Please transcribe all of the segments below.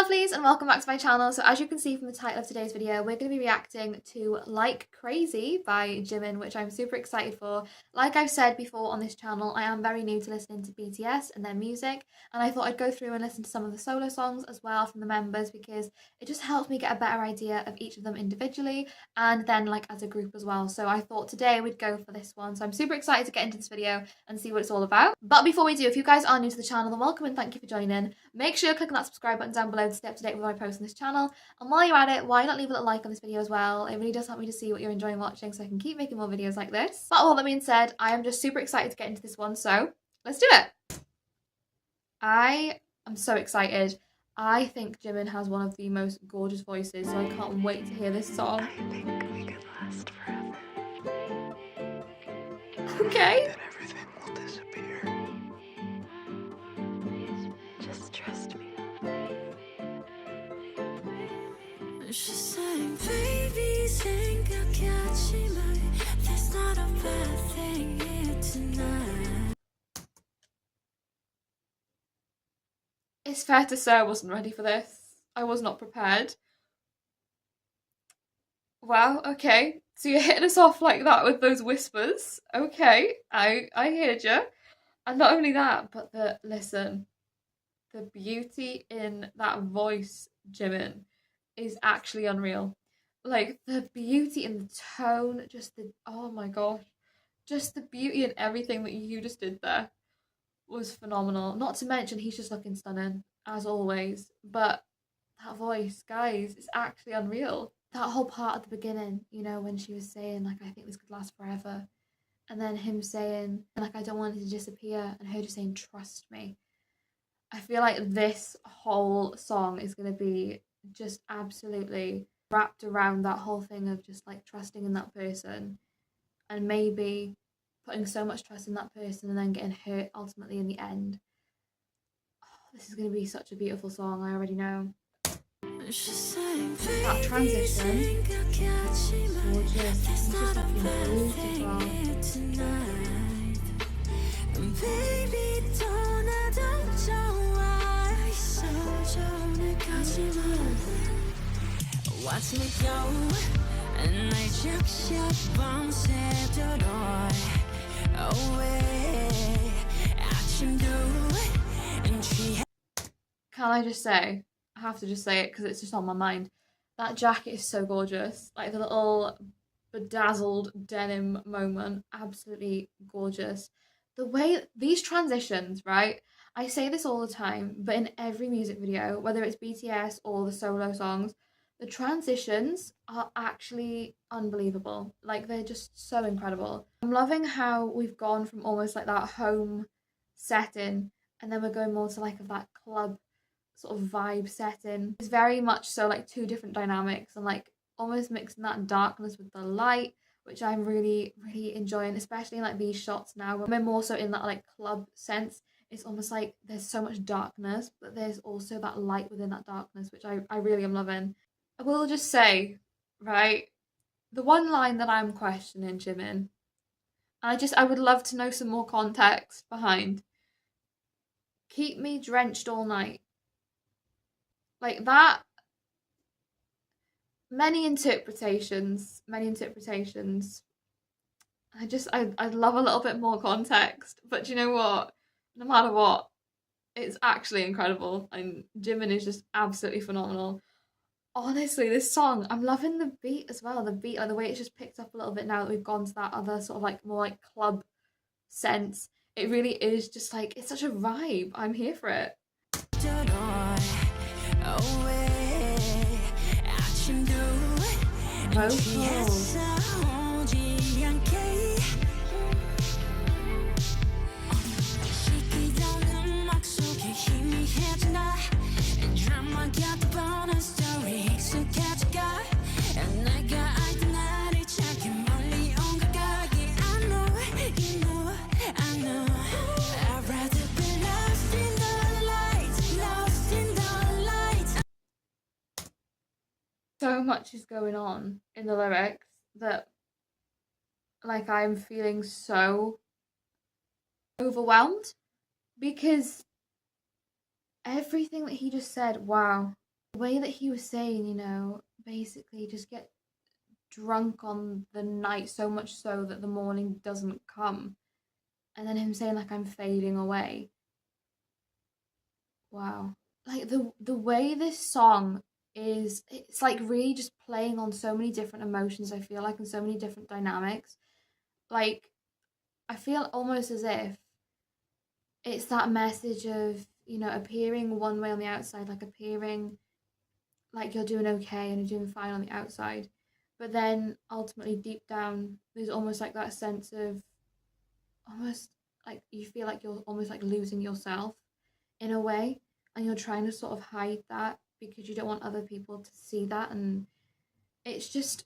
lovelies, and welcome back to my channel. So as you can see from the title of today's video, we're going to be reacting to Like Crazy by Jimin, which I'm super excited for. Like I've said before on this channel, I am very new to listening to BTS and their music, and I thought I'd go through and listen to some of the solo songs as well from the members, because it just helps me get a better idea of each of them individually and then like as a group as well. So I thought today we'd go for this one. So I'm super excited to get into this video and see what it's all about. But before we do, if you guys are new to the channel, then welcome and thank you for joining. Make sure you click on that subscribe button down below to stay up to date with what I post on this channel. And while you're at it, why not leave a little like on this video as well? It really does help me to see what you're enjoying watching so I can keep making more videos like this. But all that being said, I am just super excited to get into this one, so let's do it! I am so excited. I think Jimin has one of the most gorgeous voices, so I can't wait to hear this song. I think we could last forever. Okay. Then everything will disappear. Just trust me. She's saying, baby, 생각하지 마. There's not a bad thing here tonight. It's fair to say I wasn't ready for this. I was not prepared. Wow, okay. So you're hitting us off like that with those whispers. Okay, I heard you. And not only that, but listen, the beauty in that voice, Jimin, is actually unreal. Like the beauty in the tone, just the, oh my gosh, just the beauty in everything that you just did there was phenomenal. Not to mention he's just looking stunning as always, but that voice, guys, is actually unreal. That whole part at the beginning, you know, when she was saying like, I think this could last forever, and then him saying like, I don't want it to disappear, and her just saying trust me. I feel like this whole song is going to be just absolutely wrapped around that whole thing of just like trusting in that person, and maybe putting so much trust in that person and then getting hurt ultimately in the end. Oh, this is going to be such a beautiful song, I already know. That transition, gorgeous. He's just looking bruised as well. Watch me go, and I just shut one door away. Action do, and she. Can I just say, I have to just say it because it's just on my mind. That jacket is so gorgeous. Like the little bedazzled denim moment, absolutely gorgeous. The way these transitions, right? I say this all the time, but in every music video, whether it's BTS or the solo songs, the transitions are actually unbelievable. Like they're just so incredible. I'm loving how we've gone from almost like that home setting, and then we're going more to like that club sort of vibe setting. It's very much so like two different dynamics, and like almost mixing that darkness with the light, which I'm really enjoying, especially in like these shots now when we're more so in that like club sense. It's almost like there's so much darkness, but there's also that light within that darkness, which I really am loving. I will just say, right, the one line that I'm questioning Jimin, I would love to know some more context behind. Keep me drenched all night. Like that, many interpretations. I'd love a little bit more context, but you know what? No matter what, it's actually incredible, and Jimin is just absolutely phenomenal. Honestly, this song, I'm loving the beat as well. The beat, like the way it's just picked up a little bit now that we've gone to that other sort of like more like club sense. It really is just like, it's such a vibe. I'm here for it. Vocals. So much is going on in the lyrics that like I'm feeling so overwhelmed, because everything that he just said, wow, The way that he was saying, you know, basically just get drunk on the night so much so that the morning doesn't come. And then him saying like I'm fading away. Wow. Like the way this song is, it's like really just playing on so many different emotions, I feel like, and so many different dynamics. Like I feel almost as if it's that message of, you know, appearing one way on the outside, like appearing like you're doing okay and you're doing fine on the outside. But then ultimately deep down there's almost like that sense of almost like you feel like you're almost like losing yourself in a way, and you're trying to sort of hide that because you don't want other people to see that. And it's just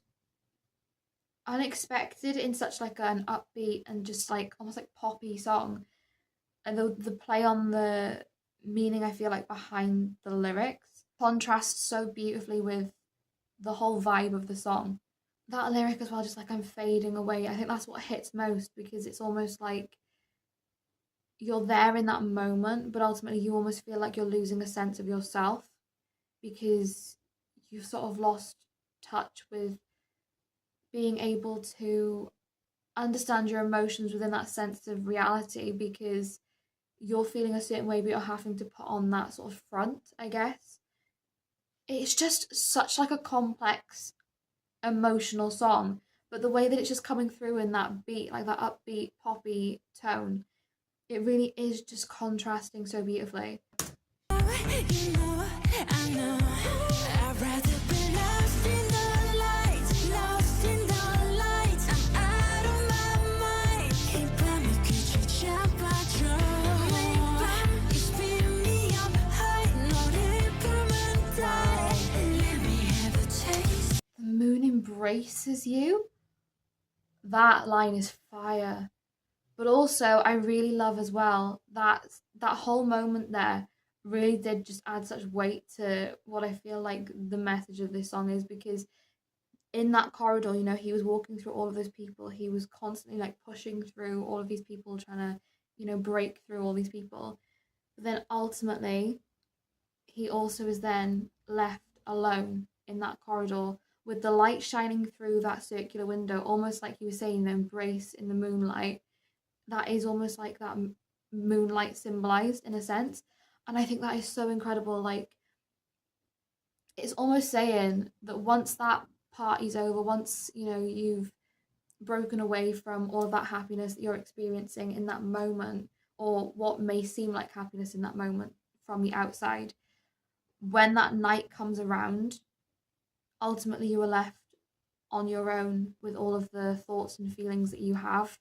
unexpected in such like an upbeat and just like almost like poppy song, and the play on the meaning I feel like behind the lyrics contrasts so beautifully with the whole vibe of the song. That lyric as well, just like I'm fading away, I think that's what hits most, because it's almost like you're there in that moment, but ultimately you almost feel like you're losing a sense of yourself because you've sort of lost touch with being able to understand your emotions within that sense of reality, because you're feeling a certain way but you're having to put on that sort of front, I guess. It's just such like a complex emotional song, but the way that it's just coming through in that beat, like that upbeat poppy tone, it really is just contrasting so beautifully. You know, I know. I'd rather be lost in the lights, lost in the lights. I'm out of my mind. 이 밤이 그저 잡아줘. 매일 밤 you spin me up high. 너를 보면 die. Let me have a taste. The moon embraces you. That line is fire. But also I really love as well that that whole moment there really did just add such weight to what I feel like the message of this song is, because in that corridor, you know, he was walking through all of those people, he was constantly like pushing through all of these people, trying to, you know, break through all these people. But then ultimately he also is then left alone in that corridor with the light shining through that circular window, almost like he was saying, the embrace in the moonlight. That is almost like that moonlight symbolized in a sense. And I think that is so incredible. Like, it's almost saying that once that party's over, once, you know, you've broken away from all of that happiness that you're experiencing in that moment, or what may seem like happiness in that moment from the outside, when that night comes around, ultimately you are left on your own with all of the thoughts and feelings that you have,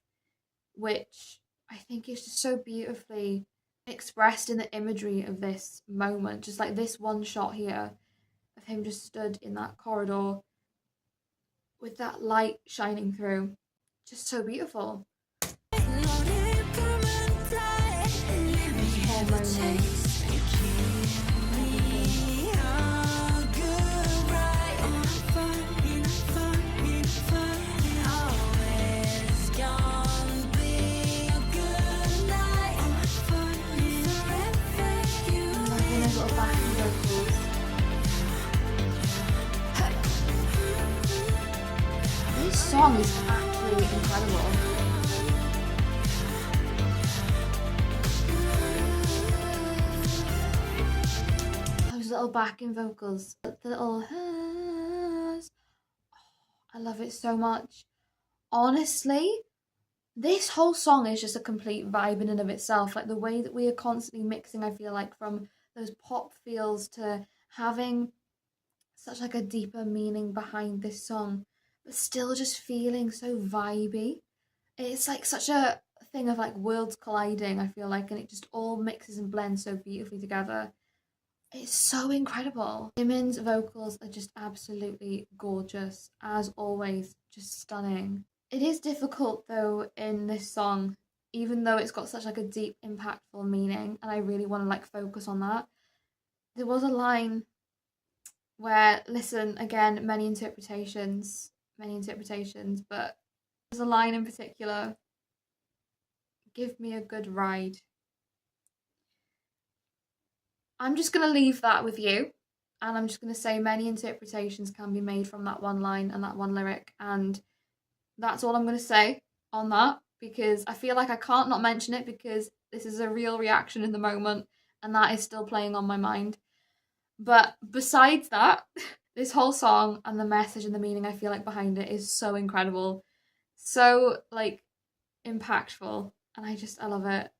which I think is just so beautifully expressed in the imagery of this moment. Just like this one shot here of him just stood in that corridor with that light shining through. Just so beautiful. 너를 보면 die. Let me have a taste. Little backing vocals. This song is actually incredible. Those little backing vocals, the little I love it so much. Honestly, this whole song is just a complete vibe in and of itself. Like the way that we are constantly mixing, I feel like, from those pop feels to having such like a deeper meaning behind this song, but still just feeling so vibey. It's like such a thing of like worlds colliding, I feel like, and it just all mixes and blends so beautifully together. It's so incredible. Jimin's vocals are just absolutely gorgeous, as always, just stunning. It is difficult though in this song, even though it's got such like a deep, impactful meaning, and I really want to like focus on that. There was a line where, listen, again, many interpretations, but there's a line in particular, give me a good ride. I'm just going to leave that with you. And I'm just going to say many interpretations can be made from that one line and that one lyric. And that's all I'm going to say on that, because I feel like I can't not mention it, because this is a real reaction in the moment and that is still playing on my mind. But besides that, this whole song and the message and the meaning I feel like behind it is so incredible. So like impactful. And I love it.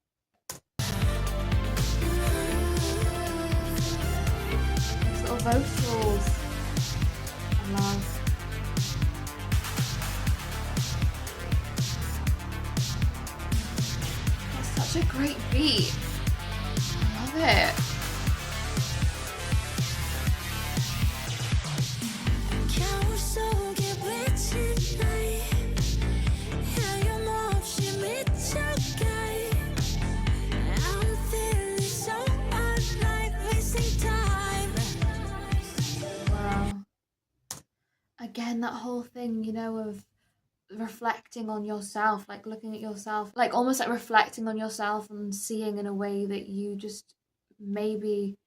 These little vocals. I love. That's such a great beat. I love it. 겨울 속에 비친 나이 하염없이 미쳐가 I'm feeling so alive wasting time Wow. Again, that whole thing, you know, of reflecting on yourself, like looking at yourself, like almost like reflecting on yourself and seeing in a way that you just maybe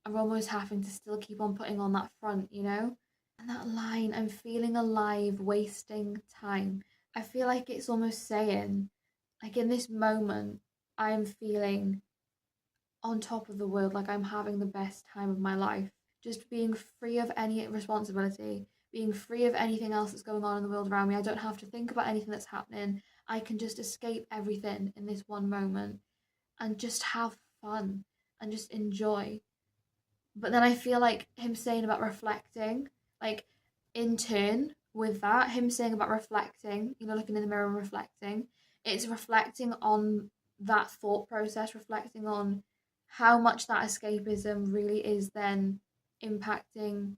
are almost having to still keep on putting on that front, you know? And that line, I'm feeling alive, wasting time. I feel like it's almost saying, like in this moment, I'm feeling on top of the world, like I'm having the best time of my life. Just being free of any responsibility, being free of anything else that's going on in the world around me. I don't have to think about anything that's happening. I can just escape everything in this one moment and just have fun and just enjoy. But then I feel like him saying about reflecting, like in turn with that, him saying about reflecting, you know, looking in the mirror and reflecting, it's reflecting on that thought process, reflecting on how much that escapism really is then impacting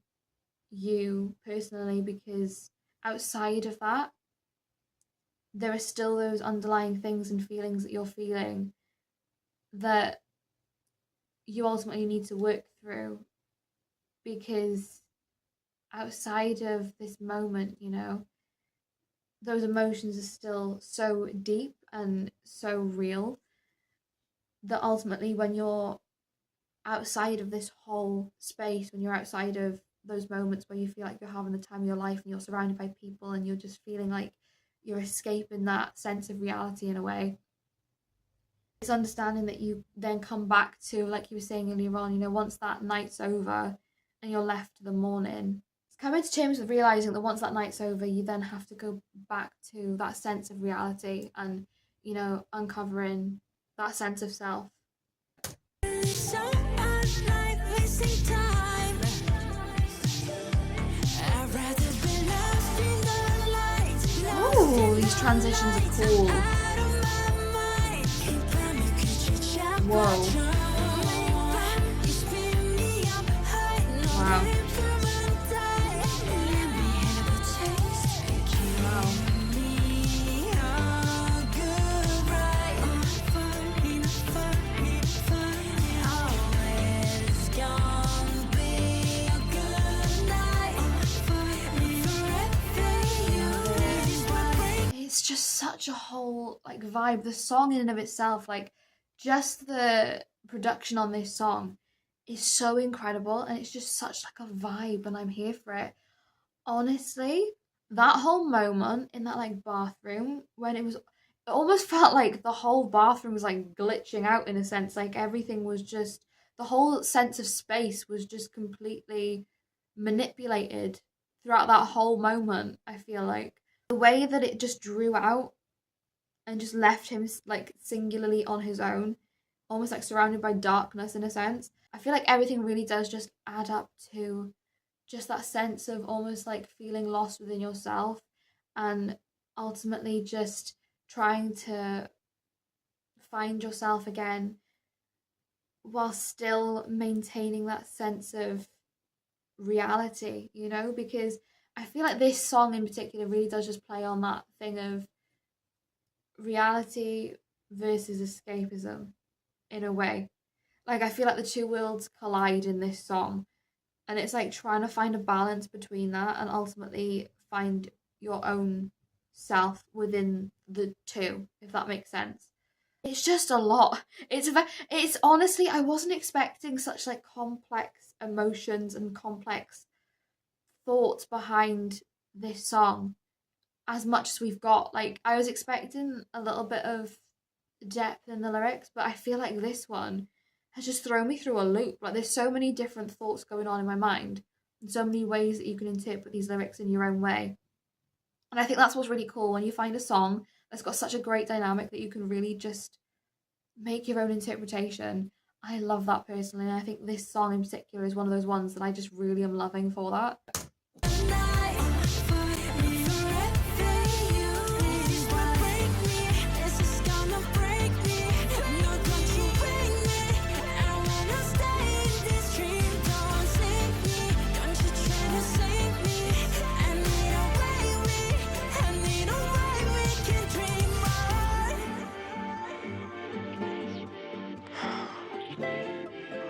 you personally, because outside of that, there are still those underlying things and feelings that you're feeling that you ultimately need to work through, because outside of this moment, you know, those emotions are still so deep and so real that ultimately when you're outside of this whole space, when you're outside of those moments where you feel like you're having the time of your life and you're surrounded by people and you're just feeling like you're escaping that sense of reality in a way, it's understanding that you then come back to, like you were saying earlier on, you know, once that night's over and you're left to the morning, it's coming to terms with realizing that once that night's over, you then have to go back to that sense of reality and, you know, uncovering that sense of self. so alive wasting time I'd rather be lost in the light Oh, these transitions are cool. Whoa. Wow. It's just such a whole like vibe. The song in and of itself, like just the production on this song is so incredible, and it's just such like a vibe, and I'm here for it. Honestly, that whole moment in that like bathroom when it almost felt like the whole bathroom was like glitching out in a sense. Like everything was just, the whole sense of space was just completely manipulated throughout that whole moment. I feel like the way that it just drew out and just left him like singularly on his own, almost like surrounded by darkness in a sense. I feel like everything really does just add up to just that sense of almost like feeling lost within yourself and ultimately just trying to find yourself again while still maintaining that sense of reality, you know, because I feel like this song in particular really does just play on that thing of reality versus escapism in a way. Like I feel like the two worlds collide in this song, and it's like trying to find a balance between that and ultimately find your own self within the two, if that makes sense. It's just a lot. It's honestly, I wasn't expecting such like complex emotions and complex thoughts behind this song as much as we've got. Like, I was expecting a little bit of depth in the lyrics, but I feel like this one has just thrown me through a loop. Like, there's so many different thoughts going on in my mind and so many ways that you can interpret these lyrics in your own way. And I think that's what's really cool when you find a song that's got such a great dynamic that you can really just make your own interpretation. I love that personally, and I think this song in particular is one of those ones that I just really am loving for that.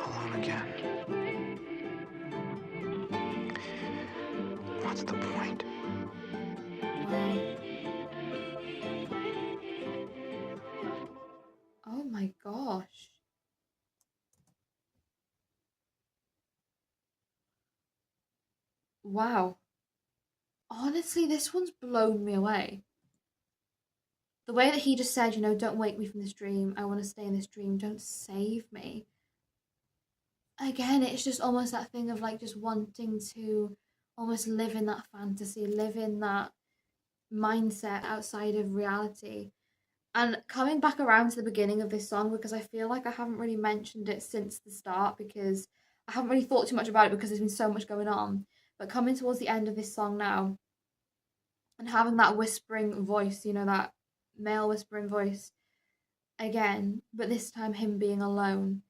Alone again. What's the point? Wow. Oh my gosh. Wow. Honestly, this one's blown me away. The way that he just said, you know, don't wake me from this dream. I want to stay in this dream. Don't save me. Again, it's just almost that thing of like just wanting to almost live in that fantasy, live in that mindset outside of reality. And coming back around to the beginning of this song, because I feel like I haven't really mentioned it since the start, because I haven't really thought too much about it because there's been so much going on. But coming towards the end of this song now, and having that whispering voice, you know, that male whispering voice again, but this time him being alone,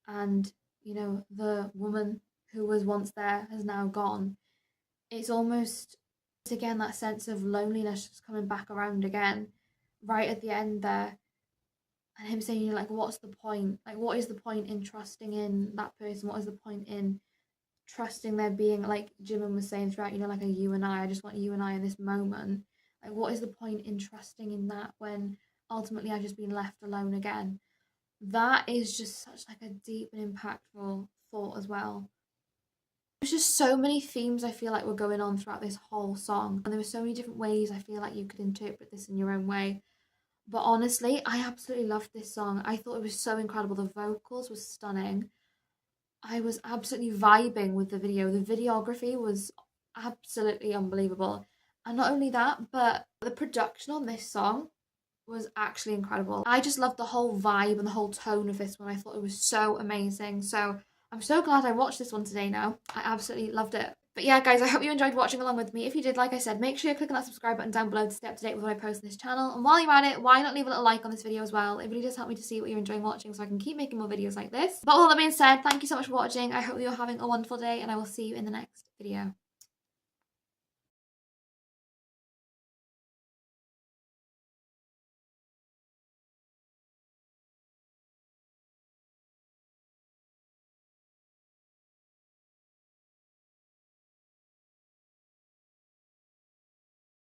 and, you know, the woman who was once there has now gone. It's almost, again, that sense of loneliness just coming back around again, right at the end there. And him saying, you know, like, what's the point? Like, what is the point in trusting in that person? What is the point in trusting there being, like Jimin was saying throughout, you know, like a you and I just want you and I in this moment. Like, what is the point in trusting in that when ultimately I've just been left alone again? That is just such like a deep and impactful thought as well. There's just so many themes I feel like were going on throughout this whole song, and there were so many different ways I feel like you could interpret this in your own way. But honestly, I absolutely loved this song. I thought it was so incredible. The vocals were stunning. I was absolutely vibing with the video. The videography was absolutely unbelievable. And not only that, but the production on this song was actually incredible. I just loved the whole vibe and the whole tone of this one. I thought it was so amazing. So I'm so glad I watched this one today now. I absolutely loved it. But yeah, guys, I hope you enjoyed watching along with me. If you did, like I said, make sure you click on that subscribe button down below to stay up to date with what I post on this channel. And while you're at it, why not leave a little like on this video as well? It really does help me to see what you're enjoying watching so I can keep making more videos like this. But all that being said, thank you so much for watching. I hope you're having a wonderful day and I will see you in the next video.